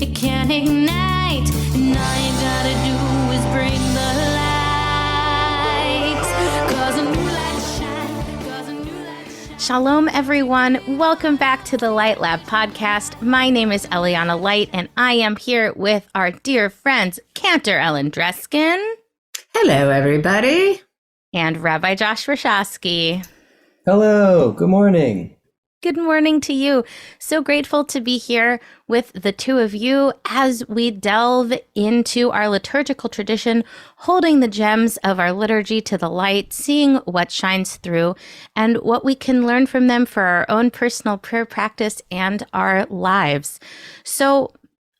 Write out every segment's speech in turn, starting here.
it can ignite, and all you gotta do is bring the light, 'cause a new light shine, 'cause a new light shine. Shalom, everyone. Welcome back to the Light Lab podcast. My name is Eliana Light, and I am here with our dear friends, Cantor Ellen Dreskin. Hello, everybody. And Rabbi Josh Rashosky. Hello, good morning. Good morning to you. So grateful to be here with the two of you as we delve into our liturgical tradition, holding the gems of our liturgy to the light, seeing what shines through and what we can learn from them for our own personal prayer practice and our lives. So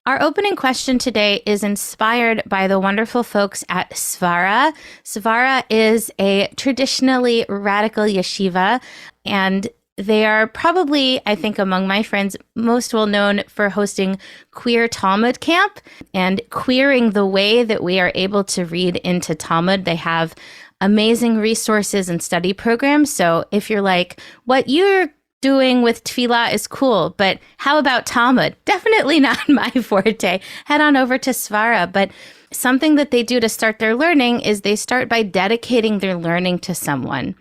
our opening question today is inspired by the wonderful folks at Svara. Svara is a traditionally radical yeshiva, and they are probably, I think, among my friends, most well known for hosting queer Talmud camp and queering the way that we are able to read into Talmud. They have amazing resources and study programs. So if you're like, what you're doing with tefillah is cool, but how about Talmud? Definitely not my forte. Head on over to Svara. But something that they do to start their learning is they start by dedicating their learning to someone.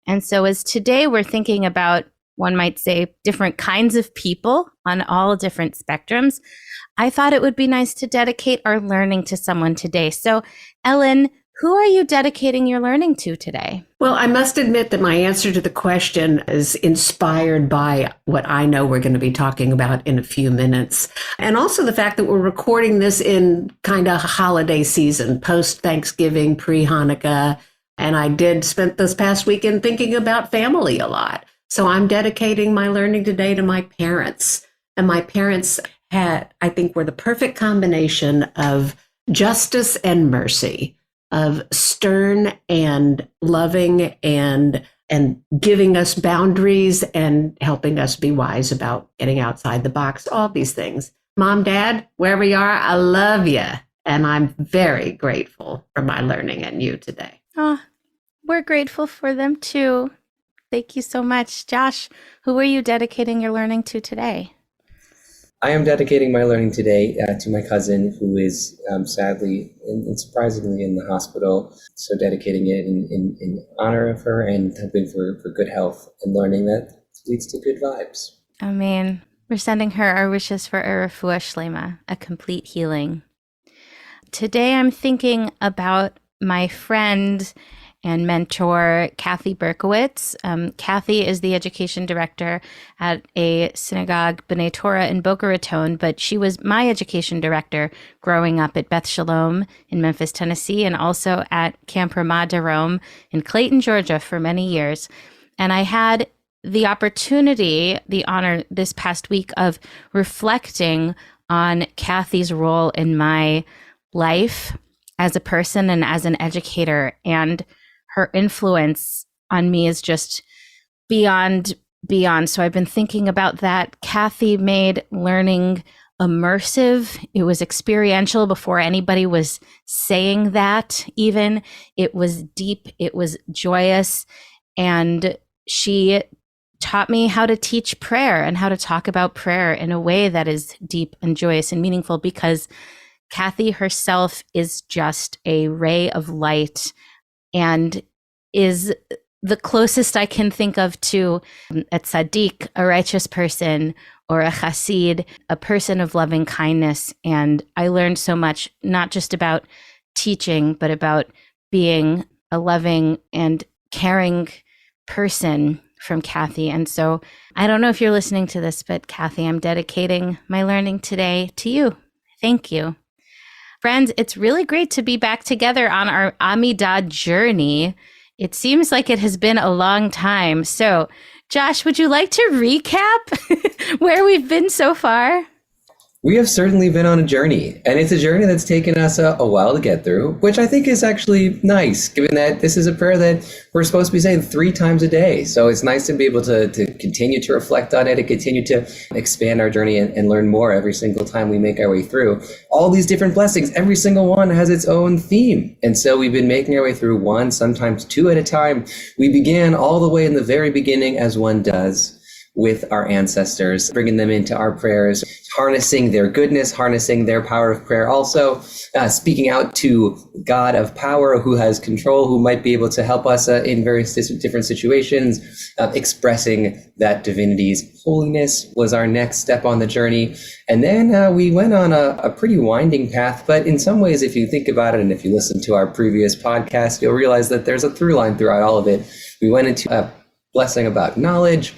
And so as today we're thinking about, one might say, different kinds of people on all different spectrums, I thought it would be nice to dedicate our learning to someone today. So Ellen, who are you dedicating your learning to today? Well, I must admit that my answer to the question is inspired by what I know we're going to be talking about in a few minutes. And also the fact that we're recording this in kind of holiday season, post-Thanksgiving, pre-Hanukkah. And I did spend this past weekend thinking about family a lot. So I'm dedicating my learning today to my parents. And my parents I think, were the perfect combination of justice and mercy, of stern and loving and giving us boundaries and helping us be wise about getting outside the box, all these things. Mom, Dad, wherever you are, I love you. And I'm very grateful for my learning and you today. Oh, we're grateful for them too. Thank you so much. Josh, who are you dedicating your learning to today? I am dedicating my learning today to my cousin, who is sadly and surprisingly in the hospital. So dedicating it in honor of her and hoping for good health and learning that leads to good vibes. Amen. We're sending her our wishes for a refuah shlema, a complete healing. Today I'm thinking about my friend and mentor, Kathy Berkowitz. Kathy is the education director at a synagogue, B'nai Torah in Boca Raton, but she was my education director growing up at Beth Shalom in Memphis, Tennessee, and also at Camp Ramah Darom in Clayton, Georgia for many years. And I had the opportunity, the honor this past week of reflecting on Kathy's role in my life as a person and as an educator, and her influence on me is just beyond. So I've been thinking about that. Kathy made learning immersive. It was experiential before anybody was saying that even. It was deep, it was joyous, and she taught me how to teach prayer and how to talk about prayer in a way that is deep and joyous and meaningful, because Kathy herself is just a ray of light and is the closest I can think of to a tzaddik, a righteous person, or a chassid, a person of loving kindness. And I learned so much, not just about teaching, but about being a loving and caring person from Kathy. And so I don't know if you're listening to this, but Kathy, I'm dedicating my learning today to you. Thank you. Friends, it's really great to be back together on our Amidah journey. It seems like it has been a long time. So, Josh, would you like to recap where we've been so far? We have certainly been on a journey, and it's a journey that's taken us a while to get through, which I think is actually nice, given that this is a prayer that we're supposed to be saying 3 times a day. So it's nice to be able to continue to reflect on it and continue to expand our journey and learn more every single time we make our way through. All these different blessings, every single one has its own theme. And so we've been making our way through 1, sometimes 2 at a time. We began all the way in the very beginning, as one does, with our ancestors, bringing them into our prayers, harnessing their goodness, harnessing their power of prayer, also speaking out to God of power who has control, who might be able to help us in various different situations, expressing that divinity's holiness was our next step on the journey. And then we went on a pretty winding path, but in some ways, if you think about it, and if you listen to our previous podcast, you'll realize that there's a through line throughout all of it. We went into a blessing about knowledge,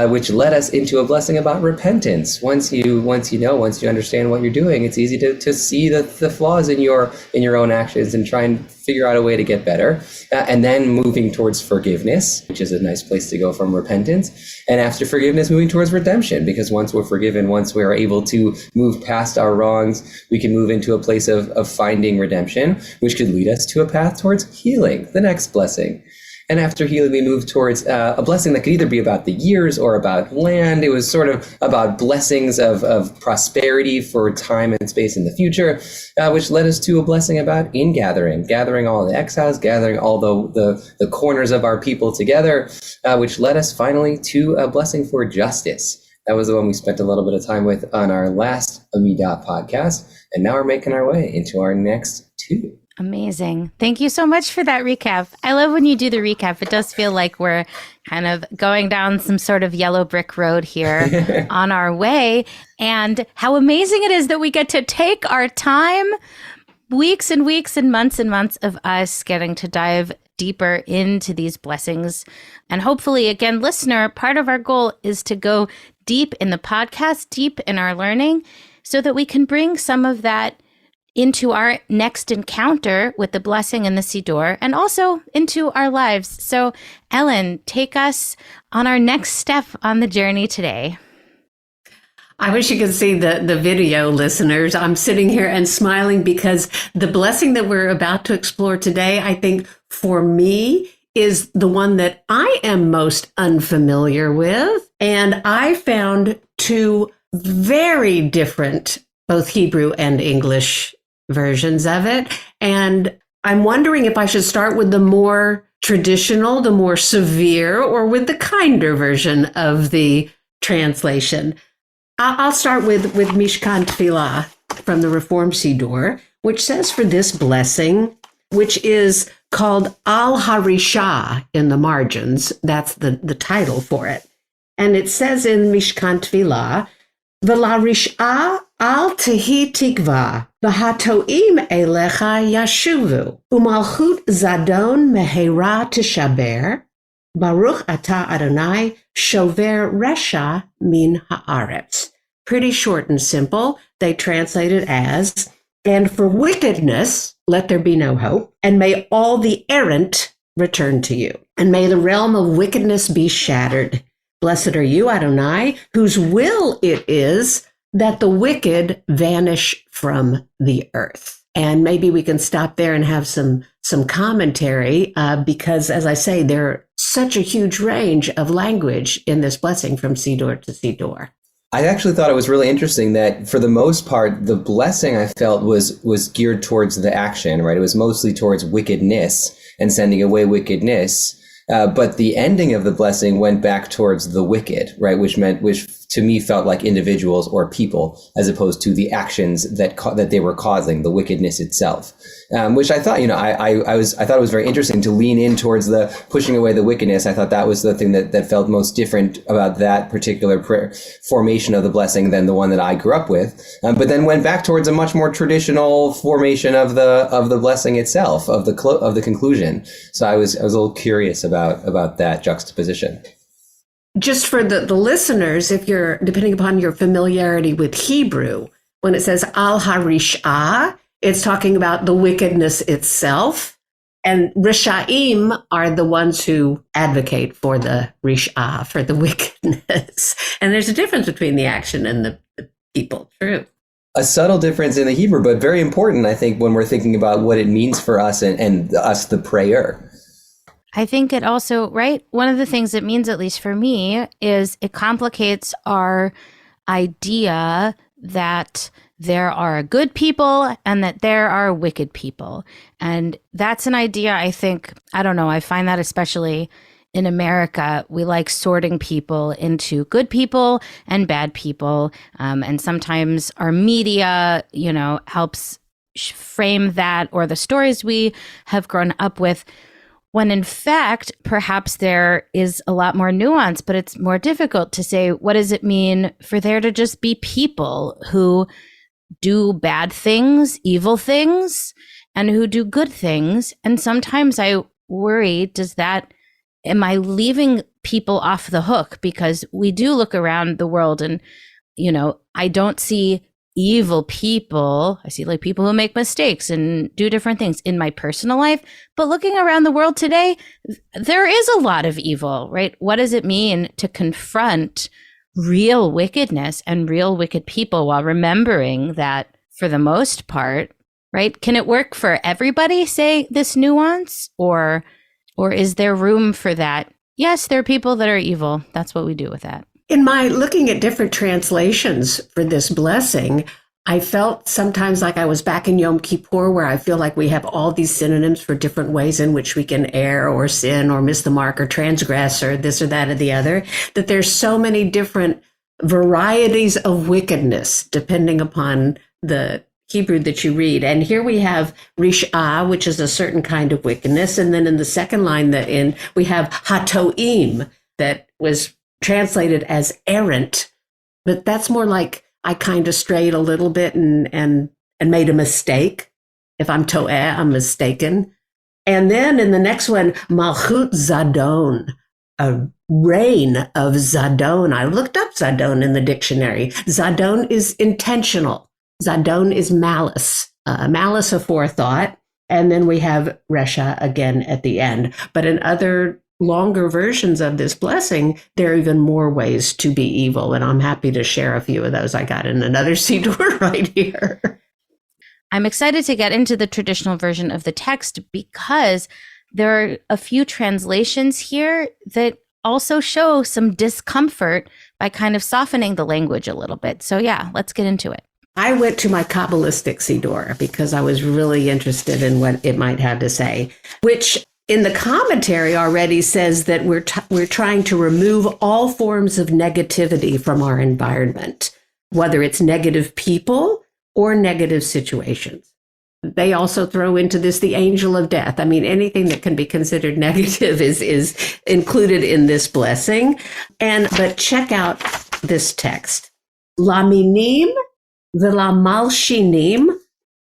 which led us into a blessing about repentance. Once you understand what you're doing, it's easy to see the flaws in your own actions and try and figure out a way to get better. And then moving towards forgiveness, which is a nice place to go from repentance. And after forgiveness, moving towards redemption, because once we're forgiven, once we're able to move past our wrongs, we can move into a place of finding redemption, which could lead us to a path towards healing, the next blessing. And after healing, we moved towards a blessing that could either be about the years or about land. It was sort of about blessings of prosperity for time and space in the future, which led us to a blessing about gathering all the exiles, gathering all the corners of our people together, which led us finally to a blessing for justice. That was the one we spent a little bit of time with on our last Amidah podcast. And now we're making our way into our next two. Amazing. Thank you so much for that recap. I love when you do the recap. It does feel like we're kind of going down some sort of yellow brick road here on our way. And how amazing it is that we get to take our time, weeks and weeks and months of us getting to dive deeper into these blessings. And hopefully, again, listener, part of our goal is to go deep in the podcast, deep in our learning, so that we can bring some of that into our next encounter with the blessing and the Siddur, and also into our lives. So, Ellen, take us on our next step on the journey today. I wish you could see the video, listeners. I'm sitting here and smiling because the blessing that we're about to explore today, I think for me, is the one that I am most unfamiliar with. And I found two very different, both Hebrew and English versions of it. And I'm wondering if I should start with the more traditional, the more severe, or with the kinder version of the translation. I'll start with Mishkan Tefillah from the Reformed Siddur, which says for this blessing, which is called Al Harishah in the margins. That's the title for it. And it says in Mishkan Tefillah, V'la rish'ah al tehi tikva, v'hatoim elecha yashuvu, u'malchut zadon mehera tishaber, Baruch atah Adonai shover resha min haaretz. Pretty short and simple. They translate it as, and for wickedness, let there be no hope, and may all the errant return to you, and may the realm of wickedness be shattered. Blessed are you, Adonai, whose will it is that the wicked vanish from the earth. And maybe we can stop there and have some commentary because, as I say, there are such a huge range of language in this blessing from Siddur to Siddur. I actually thought it was really interesting that for the most part, the blessing I felt was geared towards the action, right? It was mostly towards wickedness and sending away wickedness. But the ending of the blessing went back towards the wicked, right? Which to me felt like individuals or people, as opposed to the actions that they were causing, the wickedness itself. Which I thought, I thought it was very interesting to lean in towards the pushing away the wickedness. I thought that was the thing that felt most different about that particular formation of the blessing than the one that I grew up with. But then went back towards a much more traditional formation of the blessing itself, of the conclusion. So I was a little curious about that juxtaposition. Just for the listeners, if you're, depending upon your familiarity with Hebrew, when it says al harishah, it's talking about the wickedness itself. And rishaim are the ones who advocate for the rishah, for the wickedness. And there's a difference between the action and the people. True. A subtle difference in the Hebrew, but very important, I think, when we're thinking about what it means for us and us, the prayer. I think it also, right, one of the things it means, at least for me, is it complicates our idea that there are good people and that there are wicked people. And that's an idea, I think, I don't know, I find that especially in America, we like sorting people into good people and bad people. And sometimes our media, helps frame that, or the stories we have grown up with, when in fact, perhaps there is a lot more nuance, but it's more difficult to say, what does it mean for there to just be people who do bad things, evil things, and who do good things? And sometimes I worry, am I leaving people off the hook? Because we do look around the world and, I don't see evil people. I see like people who make mistakes and do different things in my personal life. But looking around the world today, there is a lot of evil, right? What does it mean to confront real wickedness and real wicked people while remembering that for the most part, right? Can it work for everybody, say, this nuance? Or is there room for that? Yes, there are people that are evil. That's what we do with that. In my looking at different translations for this blessing, I felt sometimes like I was back in Yom Kippur, where I feel like we have all these synonyms for different ways in which we can err or sin or miss the mark or transgress or this or that or the other, that there's so many different varieties of wickedness depending upon the Hebrew that you read. And here we have rish'ah, which is a certain kind of wickedness. And then in the second line we have hatoim, that was translated as errant, but that's more like I kind of strayed a little bit and made a mistake. If I'm to'eh, I'm mistaken. And then in the next one, malchut zadon, a reign of zadon. I looked up zadon in the dictionary. Zadon is intentional. Zadon is malice, malice aforethought. And then we have resha again at the end. But in other longer versions of this blessing, there are even more ways to be evil. And I'm happy to share a few of those I got in another siddur right here. I'm excited to get into the traditional version of the text because there are a few translations here that also show some discomfort by kind of softening the language a little bit. So yeah, let's get into it. I went to my Kabbalistic siddur because I was really interested in what it might have to say, which in the commentary already says that we're trying to remove all forms of negativity from our environment, whether it's negative people or negative situations. They also throw into this the angel of death. I mean, anything that can be considered negative is included in this blessing. But check out this text. Laminim v'lamalshinim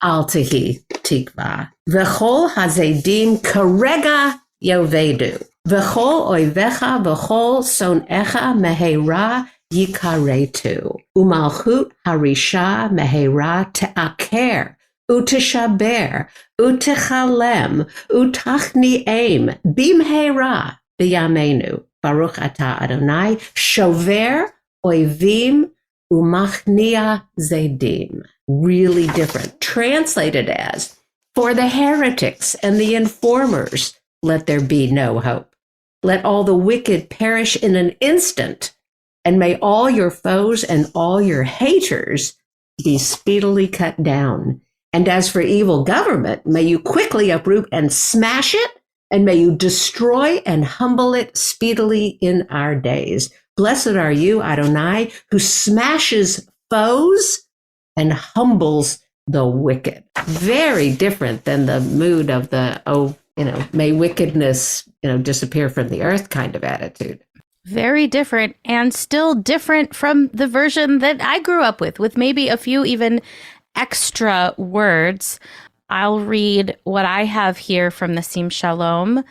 al tehi tikva. V'chol hazedim karega yovedu. V'chol oivecha v'chol son'echa mehera yikaretu. Umalchut harisha mehera te'aker. Uteshaber, utechalem, utachni'em, bimhera b'yamenu. Baruch atah Adonai, shover oivim umachnia zedim. Really different. Translated as, for the heretics and the informers, let there be no hope. Let all the wicked perish in an instant, and may all your foes and all your haters be speedily cut down. And as for evil government, may you quickly uproot and smash it, and may you destroy and humble it speedily in our days. Blessed are you, Adonai, who smashes foes and humbles the wicked. Very different than the mood of the, may wickedness, disappear from the earth kind of attitude. Very different, and still different from the version that I grew up with maybe a few even extra words. I'll read what I have here from the Sim Shalom.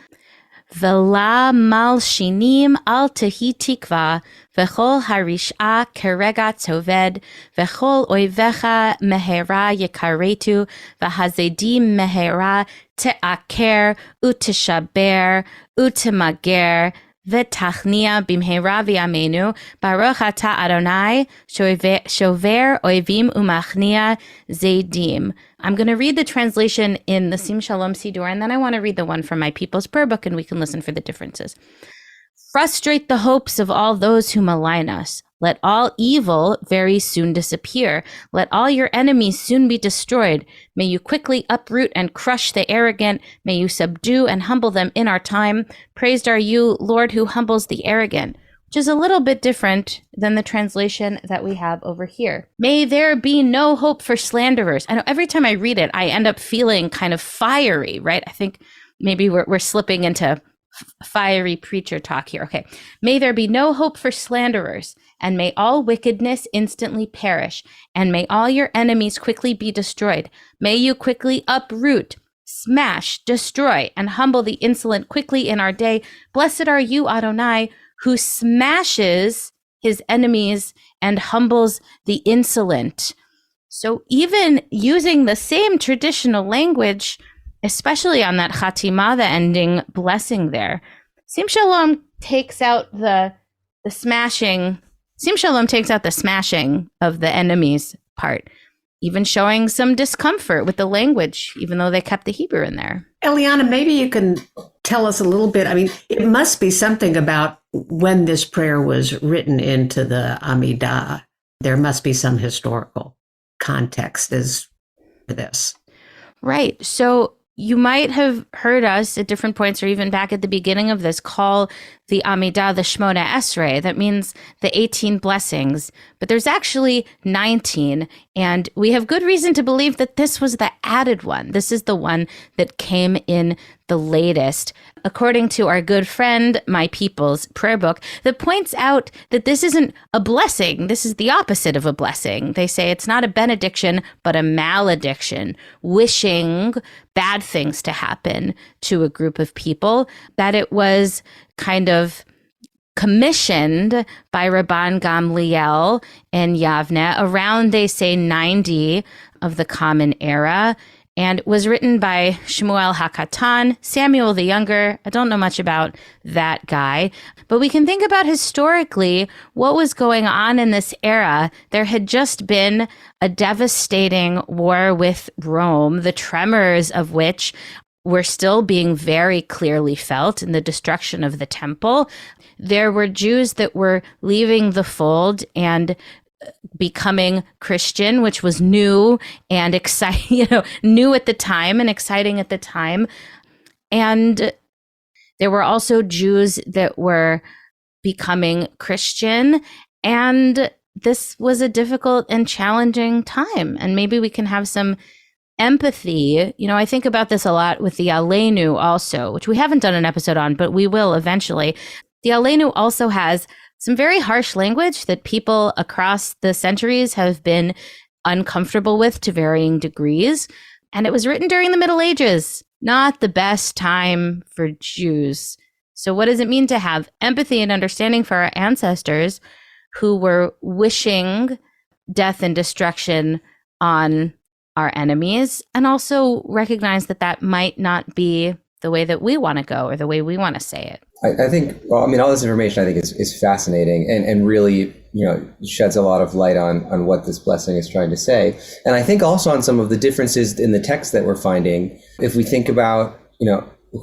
Vela malshinim al tehi tikva, v'chol harish'a kerega toved, v'chol oivecha mehera yekaretu, v'hazedim mehera te'aker, uteshaber, utemager, V'tachnia bimhera v'yamenu, Baruch atah Adonai, shover oivim umachnia zedim. I'm going to read the translation in the Sim Shalom Siddur, and then I want to read the one from my People's Prayer Book, and we can listen for the differences. Frustrate the hopes of all those who malign us. Let all evil very soon disappear. Let all your enemies soon be destroyed. May you quickly uproot and crush the arrogant. May you subdue and humble them in our time. Praised are you, Lord, who humbles the arrogant. Which is a little bit different than the translation that we have over here. May there be no hope for slanderers. I know every time I read it, I end up feeling kind of fiery, right? I think maybe we're slipping into fiery preacher talk here. Okay. May there be no hope for slanderers, and may all wickedness instantly perish, and may all your enemies quickly be destroyed. May you quickly uproot, smash, destroy, and humble the insolent quickly in our day. Blessed are you, Adonai, who smashes his enemies and humbles the insolent. So even using the same traditional language, especially on that Chatimah, the ending blessing there, Sim Shalom takes out the smashing. Sim Shalom takes out the smashing of the enemies part, even showing some discomfort with the language, even though they kept the Hebrew in there. Eliana, maybe you can tell us a little bit. I mean, it must be something about when this prayer was written into the Amidah. There must be some historical context as to this. Right. So you might have heard us at different points, or even back at the beginning of this, call the Amidah the Shmona Esrei. That means the 18 blessings. But there's actually 19. And we have good reason to believe that this was the added one. This is the one that came in the latest. According to our good friend, My People's prayer book, that points out that this isn't a blessing. This is the opposite of a blessing. They say it's not a benediction, but a malediction, wishing bad things to happen to a group of people, that it was kind of commissioned by Rabban Gamliel in Yavne around, they say, 90 of the Common Era, and was written by Shmuel HaKatan, Samuel the Younger. I don't know much about that guy, but we can think about historically what was going on in this era. There had just been a devastating war with Rome, the tremors of which were still being very clearly felt in the destruction of the temple. There were Jews that were leaving the fold and becoming Christian, which was new and exciting, new at the time and exciting at the time. And there were also Jews that were becoming Christian. And this was a difficult and challenging time. And maybe we can have some empathy. I think about this a lot with the Aleinu also, which we haven't done an episode on, but we will eventually. The Aleinu also has some very harsh language that people across the centuries have been uncomfortable with to varying degrees. And it was written during the Middle Ages, not the best time for Jews. So what does it mean to have empathy and understanding for our ancestors who were wishing death and destruction on our enemies, and also recognize that that might not be the way that we want to go or the way we want to say it? I think, all this information I think is fascinating and really, sheds a lot of light on what this blessing is trying to say. And I think also on some of the differences in the text that we're finding, if we think about,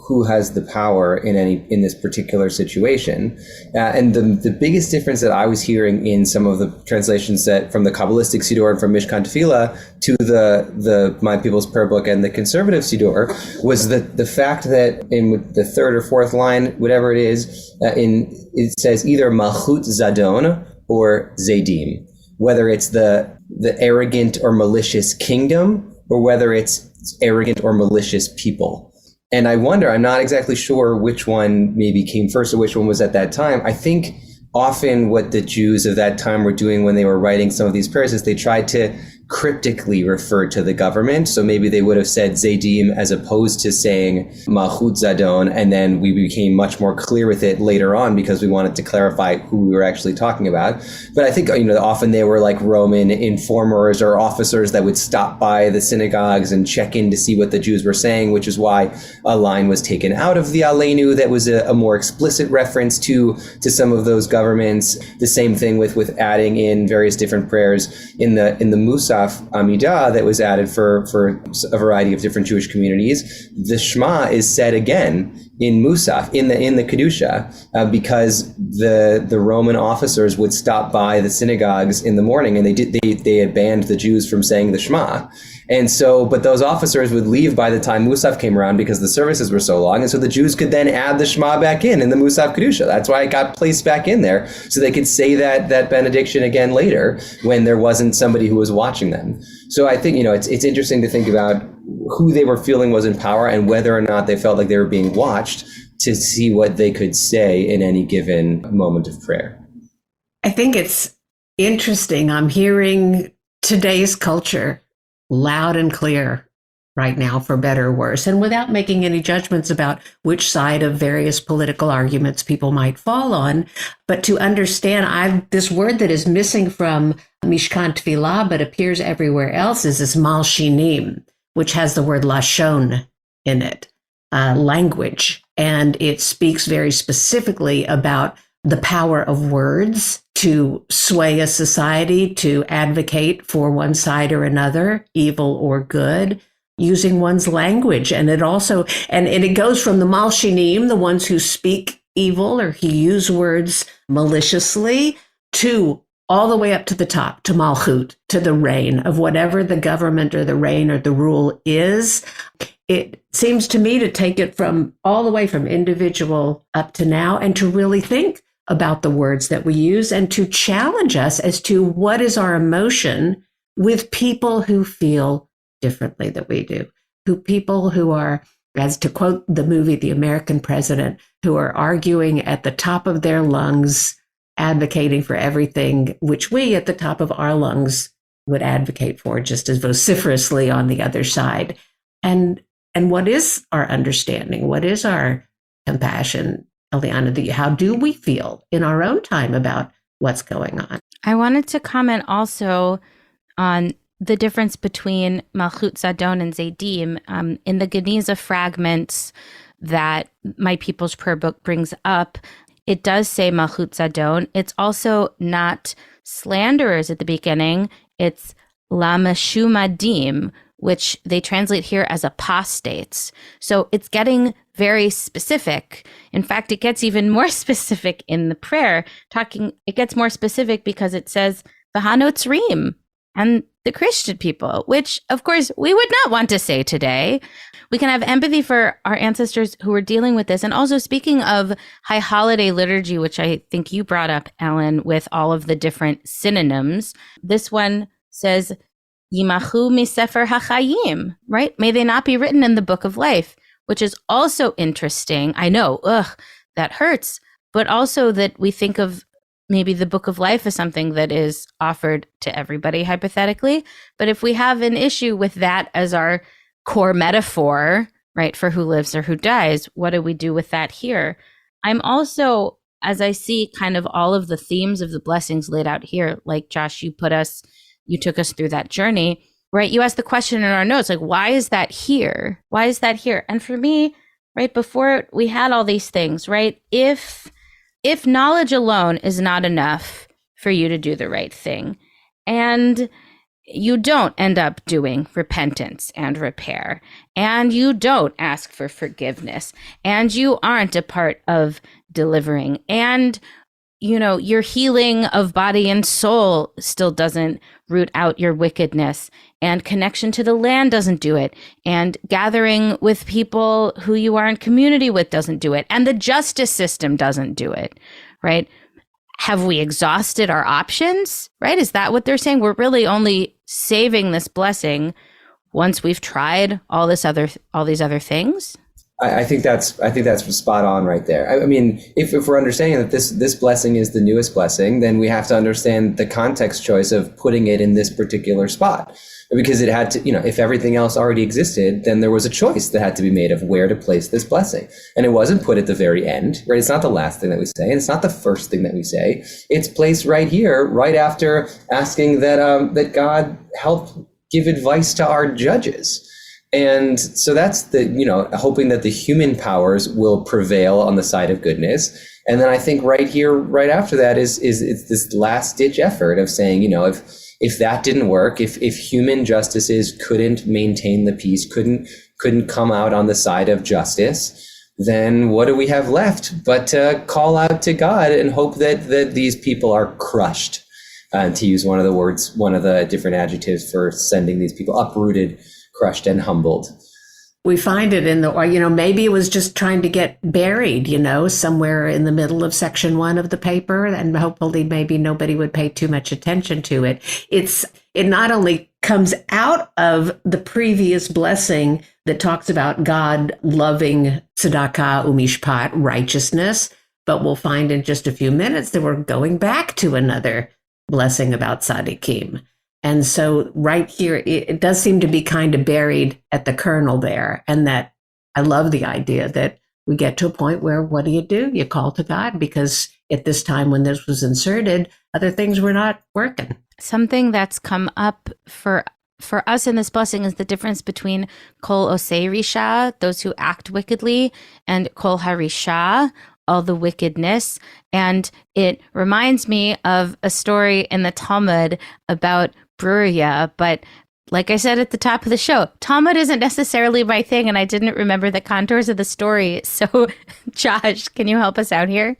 who has the power in this particular situation. And the biggest difference that I was hearing in some of the translations that from the Kabbalistic Siddur and from Mishkan Tefillah to the My People's Prayer Book and the conservative Siddur was the fact that in the third or fourth line, whatever it is, it says either Malchut Zadon or Zadim, whether it's the arrogant or malicious kingdom or whether it's arrogant or malicious people. And I wonder, I'm not exactly sure which one maybe came first or which one was at that time. I think often what the Jews of that time were doing when they were writing some of these prayers is they tried to cryptically refer to the government. So maybe they would have said Zadim as opposed to saying Malchut Zadon, and then we became much more clear with it later on because we wanted to clarify who we were actually talking about. But I think, often they were like Roman informers or officers that would stop by the synagogues and check in to see what the Jews were saying, which is why a line was taken out of the Aleinu that was a more explicit reference to some of those governments. The same thing with adding in various different prayers in the Musaf Amidah that was added for a variety of different Jewish communities. The Shema is said again Musaf, in the Kedusha, because the Roman officers would stop by the synagogues in the morning, and they had banned the Jews from saying the Shema. And so, but those officers would leave by the time Musaf came around because the services were so long. And so the Jews could then add the Shema back in the Musaf Kedusha. That's why it got placed back in there, so they could say that benediction again later when there wasn't somebody who was watching them. So I think, it's interesting to think about who they were feeling was in power and whether or not they felt like they were being watched to see what they could say in any given moment of prayer. I think it's interesting. I'm hearing today's culture loud and clear right now, for better or worse, and without making any judgments about which side of various political arguments people might fall on. But to understand, this word that is missing from Mishkan Tefillah but appears everywhere else is this malshinim, which has the word lashon in it, language. And it speaks very specifically about the power of words to sway a society, to advocate for one side or another, evil or good, using one's language. And it also, and it goes from the malshinim, the ones who speak evil or who use words maliciously, to all the way up to the top, to malchut, to the reign of whatever the government or the reign or the rule is. It seems to me to take it from all the way from individual up to now, and to really think about the words that we use, and to challenge us as to what is our emotion with people who feel differently than we do, people who are, as to quote the movie The American President, who are arguing at the top of their lungs, advocating for everything which we at the top of our lungs would advocate for just as vociferously on the other side. And what is our understanding? What is our compassion, Eliana? How do we feel in our own time about what's going on? I wanted to comment also on the difference between Malchut Zadon and Zadim. In the Geniza fragments that My People's Prayer Book brings up, it does say Malchut Zadon. It's also not slanderers at the beginning. It's Lamashumadim, which they translate here as apostates. So it's getting very specific. In fact, it gets even more specific in the prayer. It gets more specific because it says the Hanotzrim and the Christian people, which of course we would not want to say today. We can have empathy for our ancestors who were dealing with this. And also, speaking of high holiday liturgy, which I think you brought up, Ellen, with all of the different synonyms, this one says, Yimachu misefer hachayim, right? May they not be written in the book of life, which is also interesting. I know, that hurts, but also that we think of maybe the book of life as something that is offered to everybody, hypothetically. But if we have an issue with that as our core metaphor, right, for who lives or who dies, what do we do with that here? I'm also, as I see kind of all of the themes of the blessings laid out here, like Josh, you took us through that journey, right? You asked the question in our notes, like, why is that here? Why is that here? And for me, right, before we had all these things, right? If knowledge alone is not enough for you to do the right thing, and you don't end up doing repentance and repair, and you don't ask for forgiveness, and you aren't a part of delivering, and your healing of body and soul still doesn't root out your wickedness, and connection to the land doesn't do it, and gathering with people who you are in community with doesn't do it, and the justice system doesn't do it, right? Have we exhausted our options, right? Is that what they're saying? We're really only saving this blessing once we've tried all these other things? I think that's spot on right there. I mean, if we're understanding that this blessing is the newest blessing, then we have to understand the context choice of putting it in this particular spot, because it had to, if everything else already existed, then there was a choice that had to be made of where to place this blessing, and it wasn't put at the very end, right? It's not the last thing that we say, and it's not the first thing that we say. It's placed right here, right after asking that God help give advice to our judges. And so that's hoping that the human powers will prevail on the side of goodness. And then I think right here, right after that is it's this last ditch effort of saying, if that didn't work, if human justices couldn't maintain the peace, couldn't come out on the side of justice, then what do we have left but to call out to God and hope that these people are crushed, to use one of the different adjectives for sending these people: uprooted, crushed, and humbled. We find it in maybe it was just trying to get buried, somewhere in the middle of section 1 of the paper, and hopefully maybe nobody would pay too much attention to it. It not only comes out of the previous blessing that talks about God loving tzedakah umishpat, righteousness, but we'll find in just a few minutes that we're going back to another blessing about tzaddikim. And so right here, it does seem to be kind of buried at the kernel there. And that I love the idea that we get to a point where what do? You call to God, because at this time when this was inserted, other things were not working. Something that's come up for us in this blessing is the difference between kol osei risha, those who act wickedly, and kol harisha, all the wickedness. And it reminds me of a story in the Talmud about Bruriah, but like I said at the top of the show, Talmud isn't necessarily my thing, and I didn't remember the contours of the story. So, Josh, can you help us out here?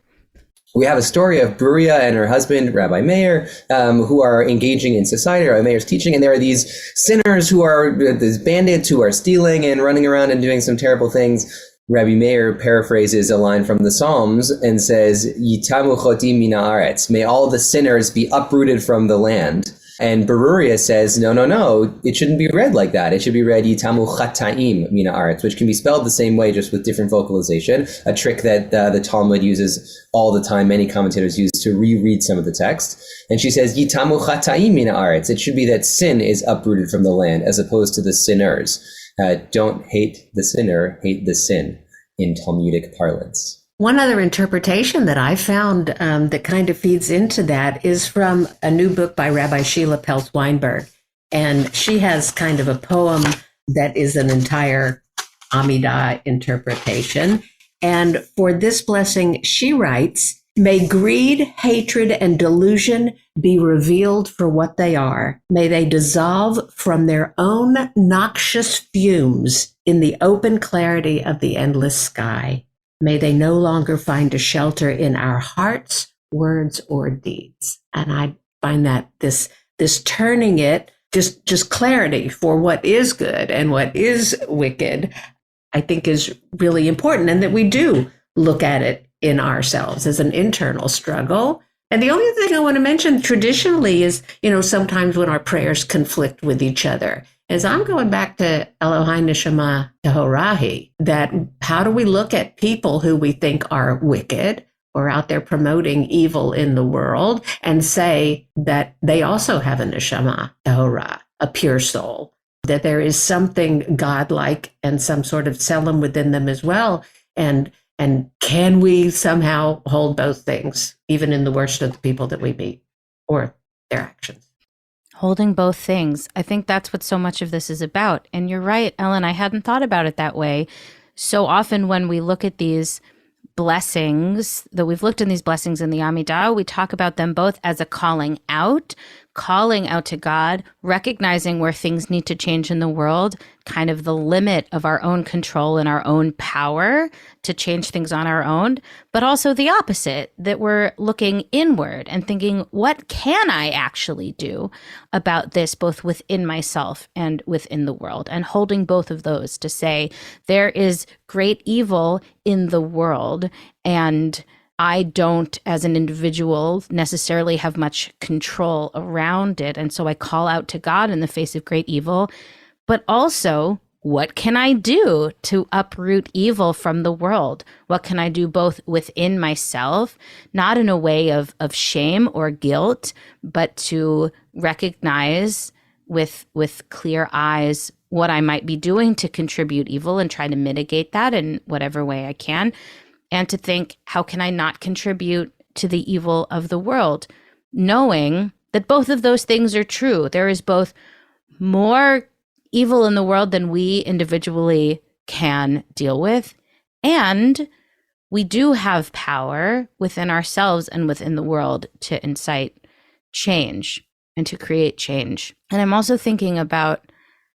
We have a story of Bruriah and her husband, Rabbi Meir, who are engaging in society. Rabbi Meir's teaching, and there are these sinners who are these bandits who are stealing and running around and doing some terrible things. Rabbi Meir paraphrases a line from the Psalms and says, "Yitamu chotim mina aretz," may all the sinners be uprooted from the land. And Bruriah says, no, it shouldn't be read like that. It should be read Yitamu chataim mina aretz, which can be spelled the same way, just with different vocalization, a trick that the Talmud uses all the time. Many commentators use to reread some of the text. And she says, Yitamu chataim mina aretz. It should be that sin is uprooted from the land, as opposed to the sinners. Don't hate the sinner, hate the sin, in Talmudic parlance. One other interpretation that I found that kind of feeds into that is from a new book by Rabbi Sheila Peltz Weinberg. And she has kind of a poem that is an entire Amidah interpretation. And for this blessing, she writes, "May greed, hatred, and delusion be revealed for what they are. May they dissolve from their own noxious fumes in the open clarity of the endless sky. May they no longer find a shelter in our hearts, words, or deeds." And I find that this turning it, just clarity for what is good and what is wicked, I think is really important, and that we do look at it in ourselves as an internal struggle. And the only thing I want to mention traditionally is, sometimes when our prayers conflict with each other, as I'm going back to Elohai Neshama Tehorahi, that how do we look at people who we think are wicked or out there promoting evil in the world and say that they also have a Neshama Tehorah, a pure soul, that there is something godlike and some sort of Tselem within them as well. And can we somehow hold both things, even in the worst of the people that we meet or their actions? Holding both things. I think that's what so much of this is about. And you're right, Ellen, I hadn't thought about it that way. So often when we look at these blessings, that we've looked in these blessings in the Amidah, we talk about them both as a calling out to God, recognizing where things need to change in the world, kind of the limit of our own control and our own power to change things on our own, but also the opposite, that we're looking inward and thinking, what can I actually do about this, both within myself and within the world, and holding both of those to say, there is great evil in the world, and I don't, as an individual, necessarily have much control around it. And so I call out to God in the face of great evil. But also, what can I do to uproot evil from the world? What can I do both within myself, not in a way of shame or guilt, but to recognize with clear eyes what I might be doing to contribute evil and try to mitigate that in whatever way I can. And to think, how can I not contribute to the evil of the world? Knowing that both of those things are true. There is both more evil in the world than we individually can deal with. And we do have power within ourselves and within the world to incite change and to create change. And I'm also thinking about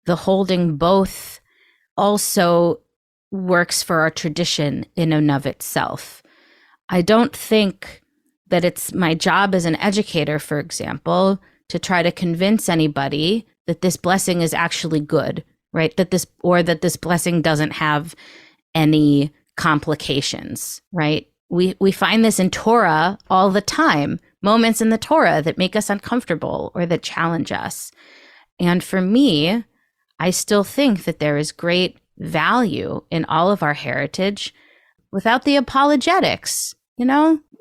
the holding both also works for our tradition in and of itself. I don't think that it's my job as an educator, for example, to try to convince anybody that this blessing is actually good, right? That this blessing doesn't have any complications, right? We find this in Torah all the time, moments in the Torah that make us uncomfortable or that challenge us. And for me, I still think that there is great value in all of our heritage without the apologetics.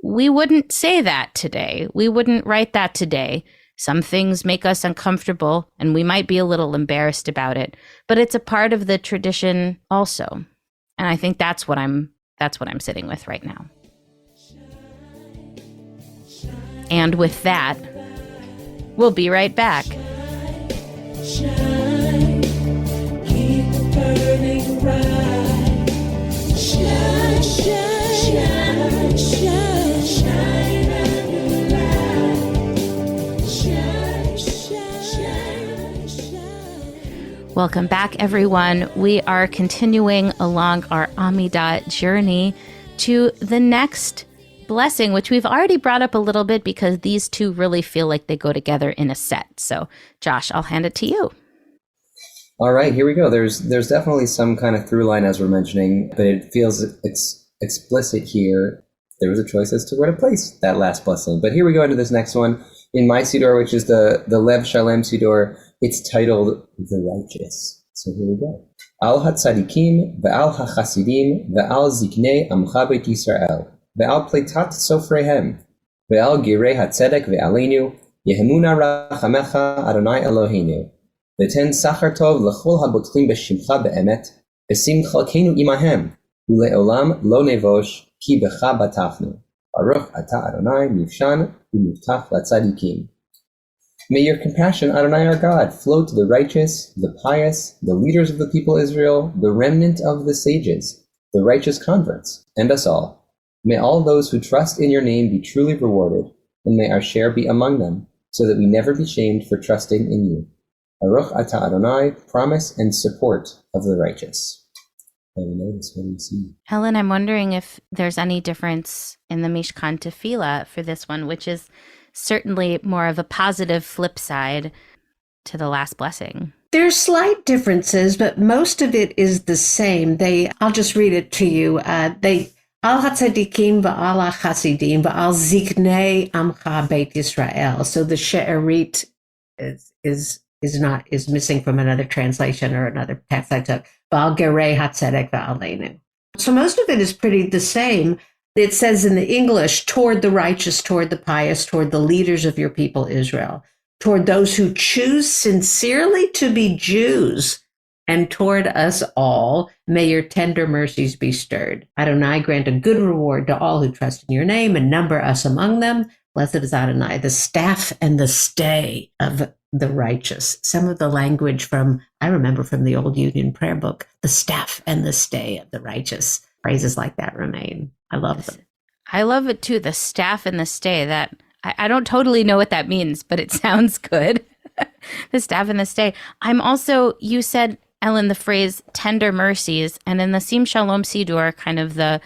We wouldn't say that today. We wouldn't write that today. Some things make us uncomfortable and we might be a little embarrassed about it, but it's a part of the tradition also. And I think that's what I'm sitting with right now. And with that, we'll be right back. Shine, keep it burning bright. Shine, shine, shine, shine, shine under light. Shine, shine, shine. Welcome back, everyone. We are continuing along our Amidah journey to the next blessing, which we've already brought up a little bit because these two really feel like they go together in a set. So, Josh, I'll hand it to you. All right, here we go. There's definitely some kind of through line as we're mentioning, but it feels explicit here. There was a choice as to where to place that last blessing. But here we go into this next one. In my Siddur, which is the Lev Shalem Siddur, it's titled The Righteous. So here we go. Al HaTzadikim ve'al HaChasidim ve'al Ziknei Amcha Beit Yisrael ve'al Pleitat Sofrehem ve'al Girei HaTzedek ve'aleinu Yehemuna Rachamecha Adonai Eloheinu V'ten Sachar Tov L'chol HaBotchim B'Shimcha Be'emet V'sim Chalkeinu Imahem U'le'olam Lo Nevosh Ki B'cha Batachnu Baruch Ata Adonai Mivshan U'Miftach LaTzadikim. May your compassion, Adonai our God, flow to the righteous, the pious, the leaders of the people Israel, the remnant of the sages, the righteous converts, and us all. May all those who trust in your name be truly rewarded, and may our share be among them, so that we never be shamed for trusting in you. Baruch Ata Adonai, promise and support of the righteous. And we know this when we see. Helen, I'm wondering if there's any difference in the Mishkan Tefillah for this one, which is certainly more of a positive flip side to the last blessing. There's slight differences, but most of it is the same. I'll just read it to you. They Al HaTzadikim v'al HaChasidim v'al Ziknei Amcha Beit Yisrael. So the she'erit is missing from another translation or another text I took. V'al Gerei HaTzedek v'aleinu. So most of it is pretty the same. It says in the English, toward the righteous, toward the pious, toward the leaders of your people Israel, toward those who choose sincerely to be Jews, and toward us all, may your tender mercies be stirred. Adonai, grant a good reward to all who trust in your name and number us among them. Blessed is Adonai, the staff and the stay of the righteous. Some of the language I remember from the Old Union prayer book, the staff and the stay of the righteous. Phrases like that remain. I love them. I love it too. The staff and the stay. That I don't totally know what that means, but it sounds good. The staff and the stay. I'm also, you said, Ellen, the phrase tender mercies, and in the Sim Shalom Siddur, kind of the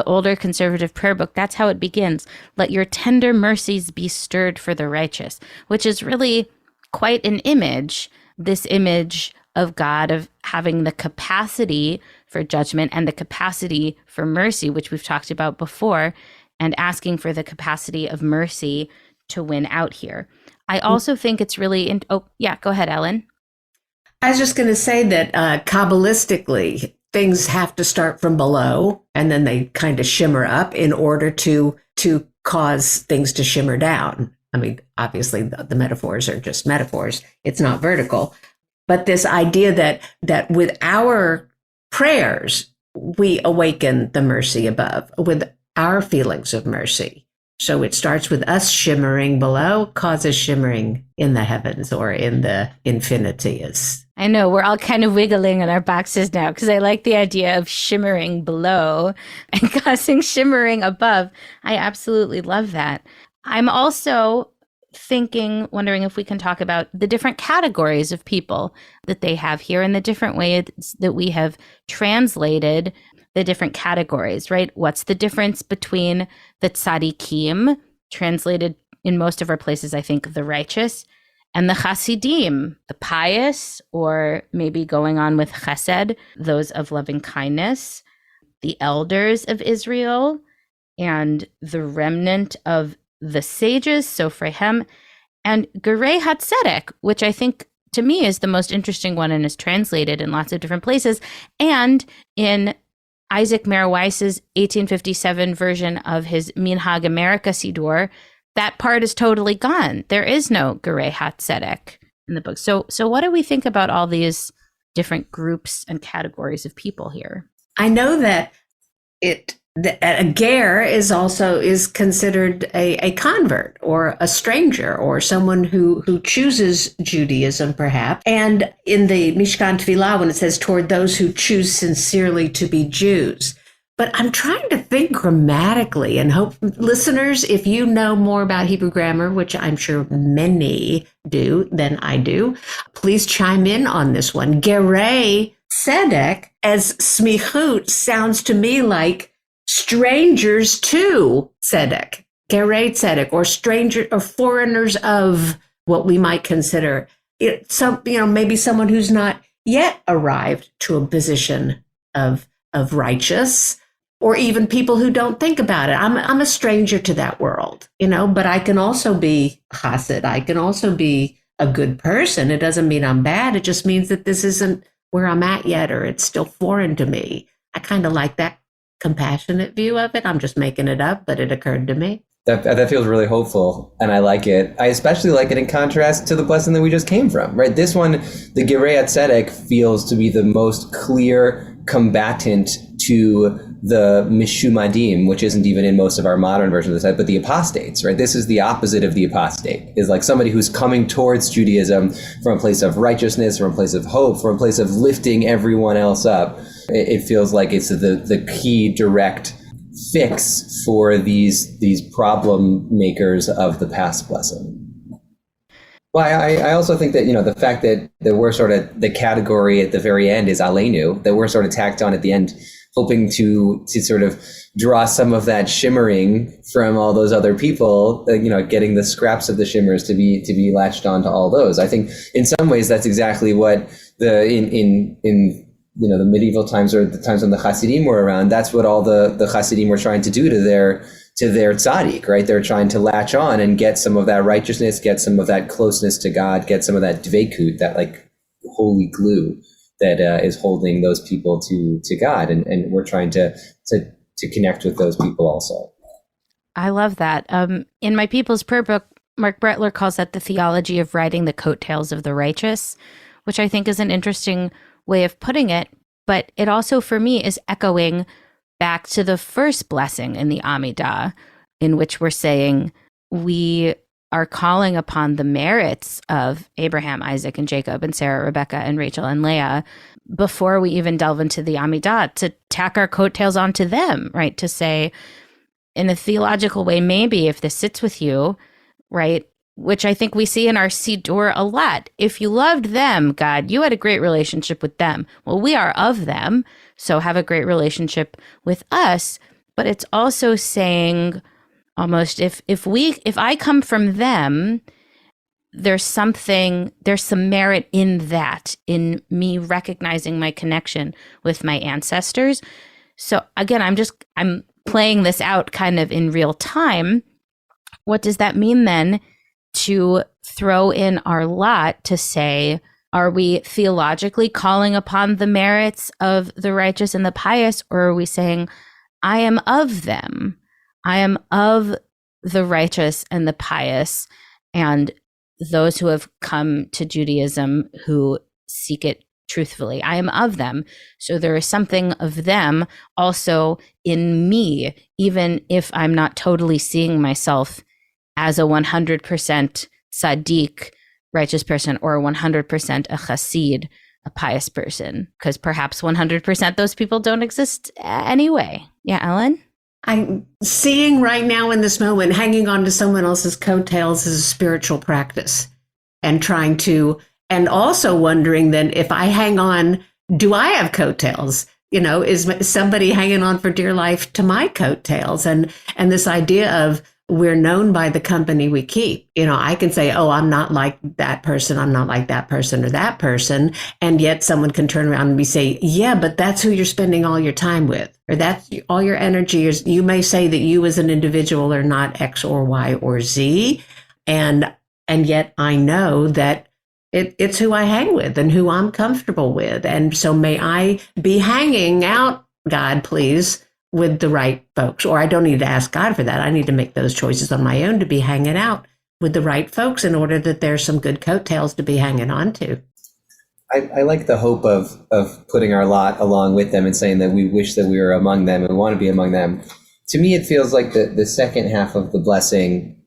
older conservative prayer book, that's how it begins. Let your tender mercies be stirred for the righteous, which is really quite an image. This image of God, of having the capacity for judgment and the capacity for mercy, which we've talked about before, and asking for the capacity of mercy to win out here. I also think it's really, go ahead, Ellen. I was just going to say that Kabbalistically, things have to start from below and then they kind of shimmer up in order to cause things to shimmer down. I mean, obviously the metaphors are just metaphors. It's not vertical. But this idea that with our prayers, we awaken the mercy above, with our feelings of mercy. So it starts with us shimmering below, causes shimmering in the heavens or in the infinity. I know, we're all kind of wiggling on our boxes now because I like the idea of shimmering below and causing shimmering above. I absolutely love that. I'm also wondering if we can talk about the different categories of people that they have here and the different ways that we have translated the different categories, right? What's the difference between the tzaddikim, translated in most of our places, I think, the righteous, and the chasidim, the pious, or maybe going on with chesed, those of loving kindness, the elders of Israel, and the remnant of the sages, Sofrehem, and Gerei HaTzedek, which I think to me is the most interesting one and is translated in lots of different places. And in Isaac Mayer Weiss's 1857 version of his Minhag America Siddur, that part is totally gone. There is no Gerei HaTzedek in the book. So what do we think about all these different groups and categories of people here? I know that a ger is considered a convert or a stranger or someone who chooses Judaism, perhaps. And in the Mishkan Tefillah, when it says toward those who choose sincerely to be Jews. But I'm trying to think grammatically, and hope listeners, if you know more about Hebrew grammar, which I'm sure many do than I do, please chime in on this one. Gerei Tzedek as smichut sounds to me like strangers to Tzedek, Gerei Tzedek, or stranger or foreigners of what we might consider it. So, maybe someone who's not yet arrived to a position of righteous, or even people who don't think about it. I'm a stranger to that world, but I can also be chassid. I can also be a good person. It doesn't mean I'm bad. It just means that this isn't where I'm at yet, or it's still foreign to me. I kind of like that compassionate view of it. I'm just making it up, but it occurred to me. That feels really hopeful, and I like it. I especially like it in contrast to the blessing that we just came from, right? This one, the Gerei HaTzedek, feels to be the most clear combatant to the Mishumadim, which isn't even in most of our modern versions of the site, but the apostates, right? This is the opposite of the apostate, is like somebody who's coming towards Judaism from a place of righteousness, from a place of hope, from a place of lifting everyone else up. It feels like it's the key direct fix for these problem makers of the past blessing. Well, I also think that, the fact that we're sort of, the category at the very end is Aleinu, that we're sort of tacked on at the end, hoping to sort of draw some of that shimmering from all those other people, getting the scraps of the shimmers to be latched onto all those. I think in some ways that's exactly what in the medieval times, or the times when the Hasidim were around, that's what all the Hasidim were trying to do to their tzaddik, right? They're trying to latch on and get some of that righteousness, get some of that closeness to God, get some of that dveikut, that like holy glue that is holding those people to God. And we're trying to connect with those people also. I love that. In My People's Prayer book, Mark Brettler calls that the theology of riding the coattails of the righteous, which I think is an interesting way of putting it. But it also, for me, is echoing back to the first blessing in the Amidah, in which we're saying we are calling upon the merits of Abraham, Isaac, and Jacob, and Sarah, Rebecca, and Rachel, and Leah, before we even delve into the Amidah, to tack our coattails onto them, right? To say, in a theological way, maybe if this sits with you, right, which I think we see in our Siddur a lot. If you loved them, God, you had a great relationship with them. Well, we are of them, so have a great relationship with us. But it's also saying, almost, if I come from them, there's some merit in that, in me recognizing my connection with my ancestors. So again, I'm playing this out kind of in real time. What does that mean then to throw in our lot to say, are we theologically calling upon the merits of the righteous and the pious, or are we saying, I am of them. I am of the righteous and the pious and those who have come to Judaism who seek it truthfully. I am of them. So there is something of them also in me, even if I'm not totally seeing myself as a 100% tzaddik, righteous person, or 100% a chassid, a pious person, because perhaps 100% those people don't exist anyway. Yeah, Ellen? I'm seeing right now in this moment, hanging on to someone else's coattails is a spiritual practice, and trying to, and also wondering then if I hang on, do I have coattails? Is somebody hanging on for dear life to my coattails? And this idea of we're known by the company we keep. I can say, oh, I'm not like that person. I'm not like that person or that person. And yet someone can turn around and say, yeah, but that's who you're spending all your time with, or that's all your energy is. You may say that you as an individual are not X or Y or Z. And yet I know that it's who I hang with and who I'm comfortable with. And so may I be hanging out, God, please, with the right folks. Or I don't need to ask God for that. I need to make those choices on my own to be hanging out with the right folks in order that there's some good coattails to be hanging on to. I like the hope of putting our lot along with them and saying that we wish that we were among them and want to be among them. To me, it feels like the second half of the blessing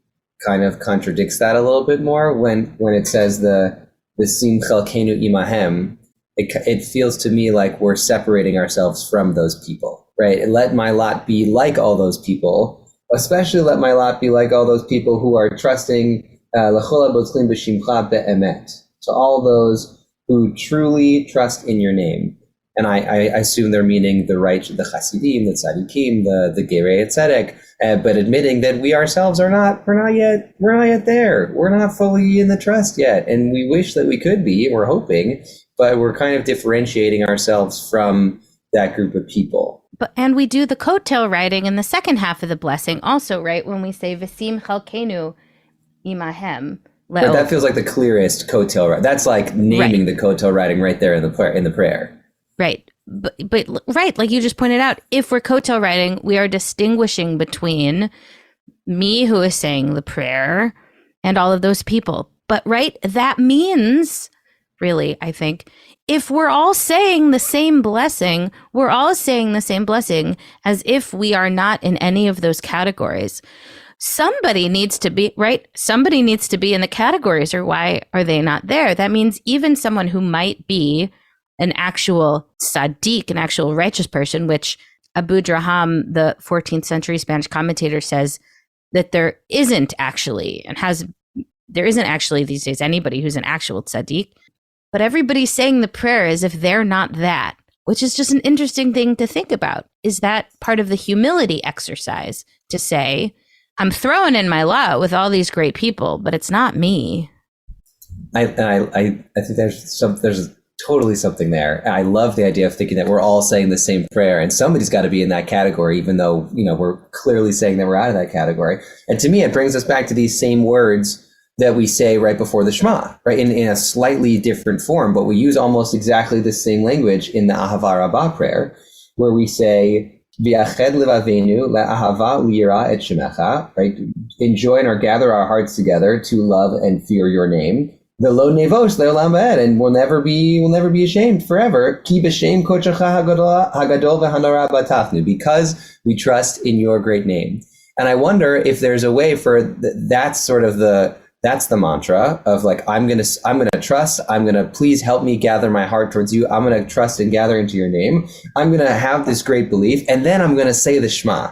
kind of contradicts that a little bit more when it says the sim chelkenu imahem. It feels to me like we're separating ourselves from those people, right? And let my lot be like all those people, especially let my lot be like all those people who are trusting l'chol habotzlim b'shimcha be'emet, to all those who truly trust in your name. And I assume they're meaning the Hasidim, the Tzadikim, the Gerei Tzedek, but admitting that we ourselves we're not yet there. We're not fully in the trust yet. And we wish that we could be, we're hoping, but we're kind of differentiating ourselves from that group of people. And we do the coattail riding in the second half of the blessing also, right? When we say V'sim chalkenu imahem. But that feels like the clearest coattail ride. That's like naming the coattail riding right there in the prayer. Right. But right, like you just pointed out, if we're coattail riding, we are distinguishing between me who is saying the prayer and all of those people. But right, that means, really, I think, if we're all saying the same blessing, we're all saying the same blessing as if we are not in any of those categories. Somebody needs to be, right? Somebody needs to be in the categories, or why are they not there? That means even someone who might be an actual tzaddik, an actual righteous person, which Abu Draham, the 14th century Spanish commentator, says that there isn't actually these days anybody who's an actual tzaddik. But everybody's saying the prayer as if they're not that, which is just an interesting thing to think about. Is that part of the humility exercise to say, I'm throwing in my lot with all these great people, but it's not me. I think there's totally something there. I love the idea of thinking that we're all saying the same prayer, and somebody's got to be in that category, even though we're clearly saying that we're out of that category. And to me, it brings us back to these same words that we say right before the Shema, right? In a slightly different form, but we use almost exactly the same language in the Ahava Rabbah prayer, where we say, V'yached levavenu le'ahava u'yira et shemecha, right? Enjoin or gather our hearts together to love and fear your name. The lo nevos le'olam va'ed, and we'll never be ashamed forever. Ki b'shem kodshecha hagadol v'hanara batafnu, because we trust in your great name. And I wonder if there's a way for that's the mantra of like, I'm gonna trust, please help me gather my heart towards you. I'm gonna trust and gather into your name. I'm gonna have this great belief, and then I'm gonna say the Shema.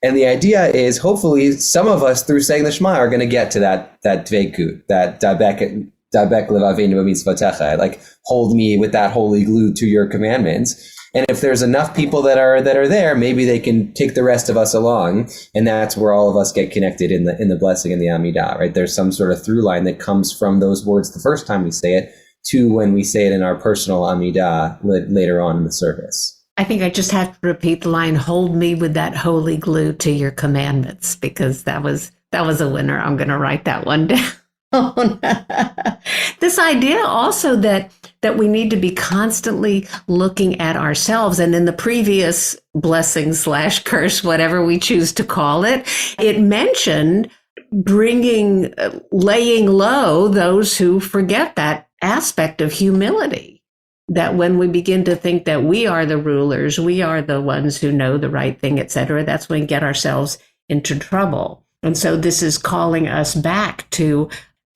And the idea is, hopefully, some of us through saying the Shema are gonna get to that dveikut, that dabek levavenu b'mitzvotecha, like hold me with that holy glue to your commandments. And if there's enough people that are there, maybe they can take the rest of us along, and that's where all of us get connected in the blessing and the Amidah, right? There's some sort of through line that comes from those words the first time we say it to when we say it in our personal Amidah later on in the service. I think I just have to repeat the line, hold me with that holy glue to your commandments, because that was a winner. I'm going to write that one down. This idea also that we need to be constantly looking at ourselves, and in the previous blessing / curse, whatever we choose to call it, it mentioned laying low those who forget that aspect of humility. That when we begin to think that we are the rulers, we are the ones who know the right thing, etc., that's when we get ourselves into trouble. And so this is calling us back to,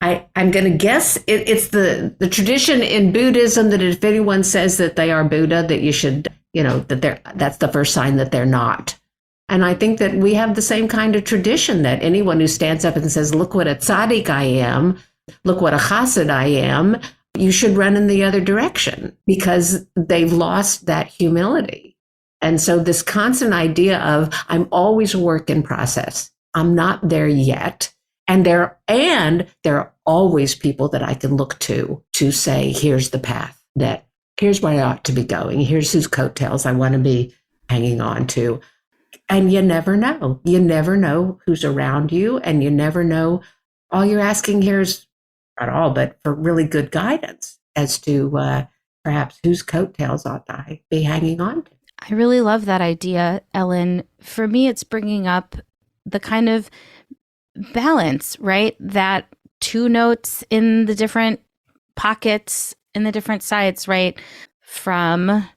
I'm going to guess it's the tradition in Buddhism that if anyone says that they are Buddha, that you should, that's the first sign that they're not. And I think that we have the same kind of tradition, that anyone who stands up and says, look what a tzaddik I am, look what a chassid I am, you should run in the other direction, because they've lost that humility. And so this constant idea of, I'm always a work in process. I'm not there yet. And there are always people that I can look to say, here's the path, that here's where I ought to be going. Here's whose coattails I want to be hanging on to. And you never know. You never know who's around you, and you never know. All you're asking here is, not all, but for really good guidance as to perhaps whose coattails ought I be hanging on to. I really love that idea, Ellen. For me, it's bringing up the kind of balance, right? That two notes in the different pockets, in the different sides, right? From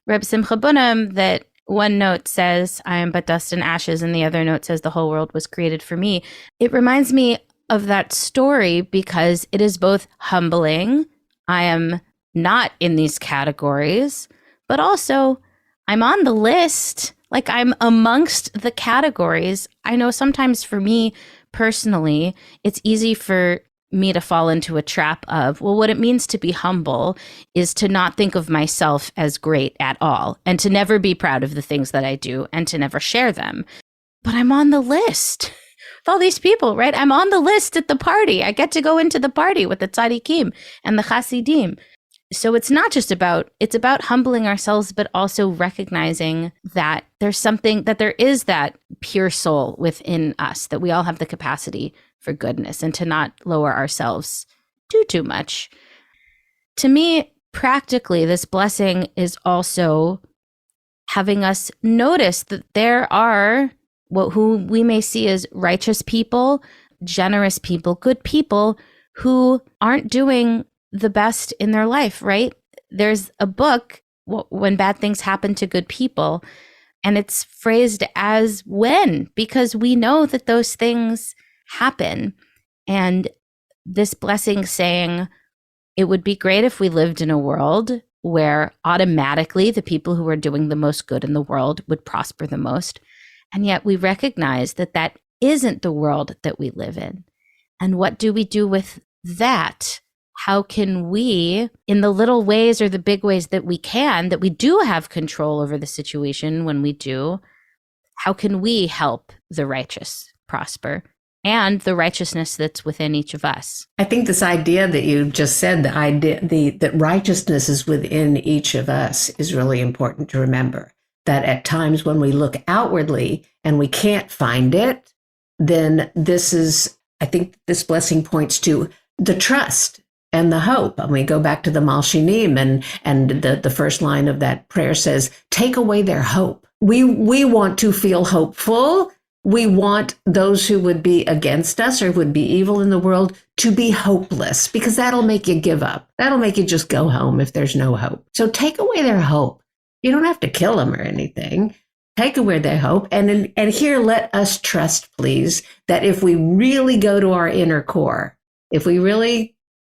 Reb Simcha Bunim, that one note says, I am but dust and ashes, and the other note says, the whole world was created for me. It reminds me of that story because it is both humbling. I am not in these categories, but also I'm on the list. Like, I'm amongst the categories. I know sometimes for me personally, it's easy for me to fall into a trap of, well, what it means to be humble is to not think of myself as great at all, and to never be proud of the things that I do, and to never share them. But I'm on the list with all these people, right? I'm on the list at the party. I get to go into the party with the tzaddikim and the chasidim. So it's not just it's about humbling ourselves, but also recognizing that there's something, that there is that pure soul within us, that we all have the capacity for goodness, and to not lower ourselves too much. To me, practically, this blessing is also having us notice that there are who we may see as righteous people, generous people, good people who aren't doing the best in their life, right? There's a book, When Bad Things Happen to Good People, and it's phrased as when, because we know that those things happen. And this blessing saying, it would be great if we lived in a world where automatically the people who are doing the most good in the world would prosper the most. And yet we recognize that that isn't the world that we live in. And what do we do with that? How can we, in the little ways or the big ways that we can, that we do have control over the situation when we do, how can we help the righteous prosper and the righteousness that's within each of us? I think this idea that you just said, that righteousness is within each of us, is really important to remember. That at times when we look outwardly and we can't find it, then I think this blessing points to the trust and the hope. And we go back to the Malshinim, and the first line of that prayer says, take away their hope. We want to feel hopeful. We want those who would be against us or would be evil in the world to be hopeless, because that'll make you give up. That'll make you just go home if there's no hope. So take away their hope. You don't have to kill them or anything. Take away their hope. And here, let us trust, please, that if we really go to our inner core,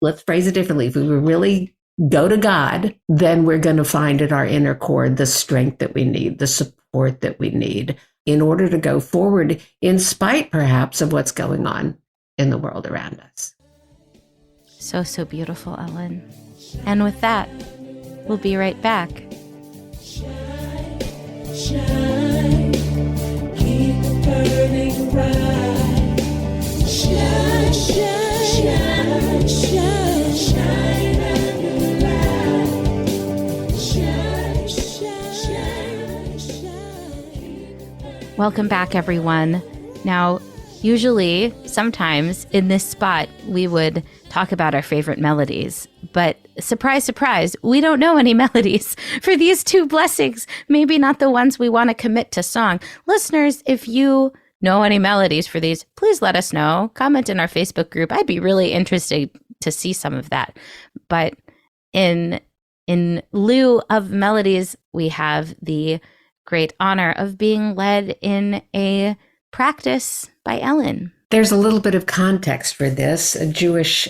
let's phrase it differently, if we really go to God, then we're going to find at our inner core the strength that we need, the support that we need in order to go forward, in spite perhaps of what's going on in the world around us. So beautiful, Ellen. And with that, we'll be right back. Shine, keep burning bright. Shine, shine, shine, shine, shine and light. Shine, shine, shine, shine. Welcome back, everyone. Now, usually, sometimes in this spot, we would talk about our favorite melodies. But surprise, surprise, we don't know any melodies for these two blessings. Maybe not the ones we want to commit to song. Listeners, if you know any melodies for these, please let us know. Comment in our Facebook group. I'd be really interested to see some of that. But in lieu of melodies, we have the great honor of being led in a practice by Ellen. There's a little bit of context for this, a Jewish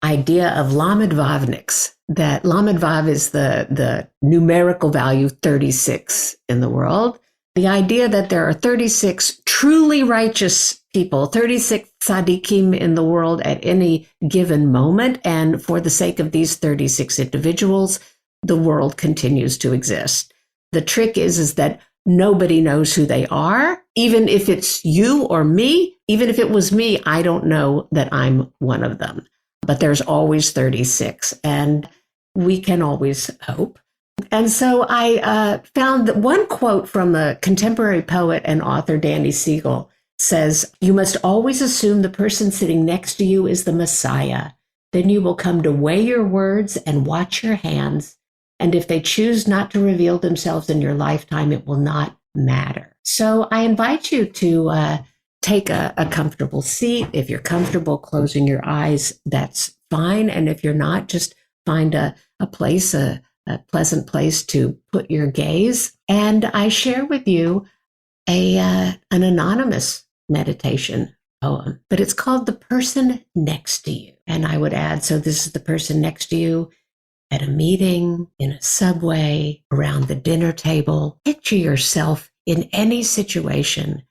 idea of Lamed Vavniks, that Lamed Vav is the numerical value 36 in the world. The idea that there are 36 truly righteous people, 36 tzaddikim in the world at any given moment, and for the sake of these 36 individuals, the world continues to exist. The trick is that nobody knows who they are. Even if it's you or me, even if it was me, I don't know that I'm one of them. But there's always 36, and we can always hope. And so I found that one quote from a contemporary poet and author, Danny Siegel, says, "You must always assume the person sitting next to you is the Messiah. Then you will come to weigh your words and watch your hands. And if they choose not to reveal themselves in your lifetime, it will not matter." So I invite you to take a comfortable seat. If you're comfortable closing your eyes, that's fine. And if you're not, just find a place, a pleasant place to put your gaze. And I share with you an anonymous meditation poem, but it's called The Person Next to You. And I would add, so this is the person next to you at a meeting, in a subway, around the dinner table. Picture yourself in any situation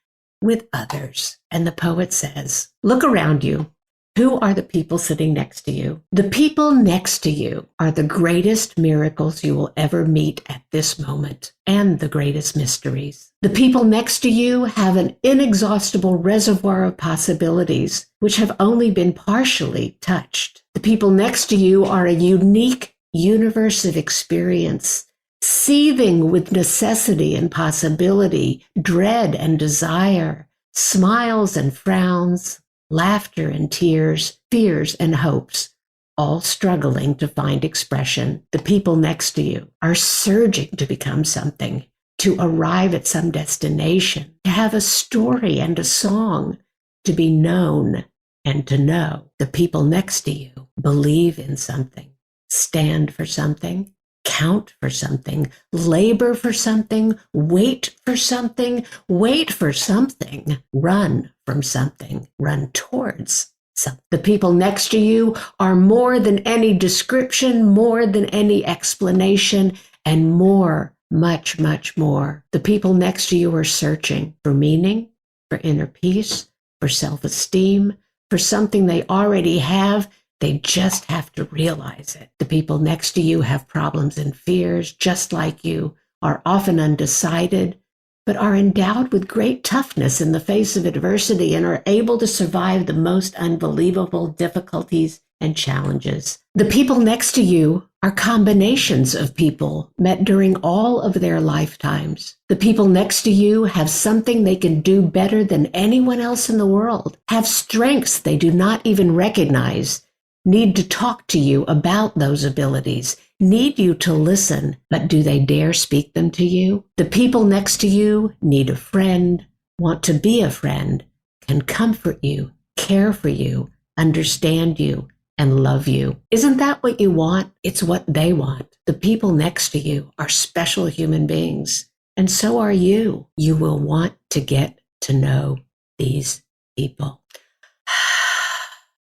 with others. And the poet says, look around you. Who are the people sitting next to you? The people next to you are the greatest miracles you will ever meet at this moment, and the greatest mysteries. The people next to you have an inexhaustible reservoir of possibilities, which have only been partially touched. The people next to you are a unique universe of experience, seething with necessity and possibility, dread and desire, smiles and frowns, laughter and tears, fears and hopes, all struggling to find expression. The people next to you are surging to become something, to arrive at some destination, to have a story and a song, to be known and to know. The people next to you believe in something, stand for something, count for something, labor for something, wait for something, wait for something, run from something, run towards something. The people next to you are more than any description, more than any explanation, and more, much, much more. The people next to you are searching for meaning, for inner peace, for self-esteem, for something they already have. They just have to realize it. The people next to you have problems and fears, just like you, are often undecided, but are endowed with great toughness in the face of adversity and are able to survive the most unbelievable difficulties and challenges. The people next to you are combinations of people met during all of their lifetimes. The people next to you have something they can do better than anyone else in the world, have strengths they do not even recognize, need to talk to you about those abilities, need you to listen, but do they dare speak them to you? The people next to you need a friend, want to be a friend, can comfort you, care for you, understand you, and love you. Isn't that what you want? It's what they want. The people next to you are special human beings, and so are you. You will want to get to know these people.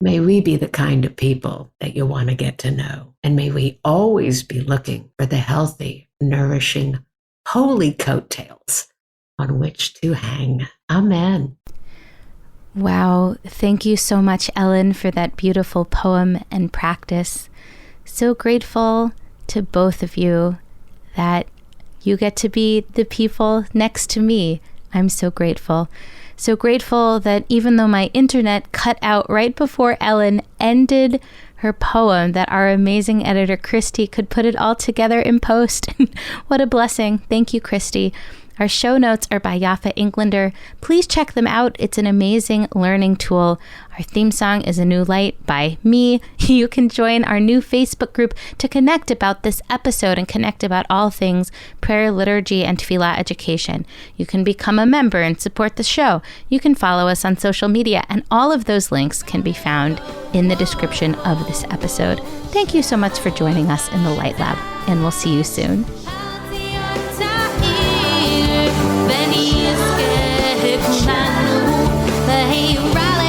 May we be the kind of people that you want to get to know. And may we always be looking for the healthy, nourishing, holy coattails on which to hang. Amen. Wow. Thank you so much, Ellen, for that beautiful poem and practice. So grateful to both of you that you get to be the people next to me. I'm so grateful. So grateful that even though my internet cut out right before Ellen ended her poem, that our amazing editor, Christy, could put it all together in post. What a blessing. Thank you, Christy. Our show notes are by Yafa Englander. Please check them out. It's an amazing learning tool. Our theme song is A New Light by me. You can join our new Facebook group to connect about this episode and connect about all things prayer, liturgy, and tefillah education. You can become a member and support the show. You can follow us on social media, and all of those links can be found in the description of this episode. Thank you so much for joining us in the Light Lab, and we'll see you soon. ואני אזכה כולנו, והי רע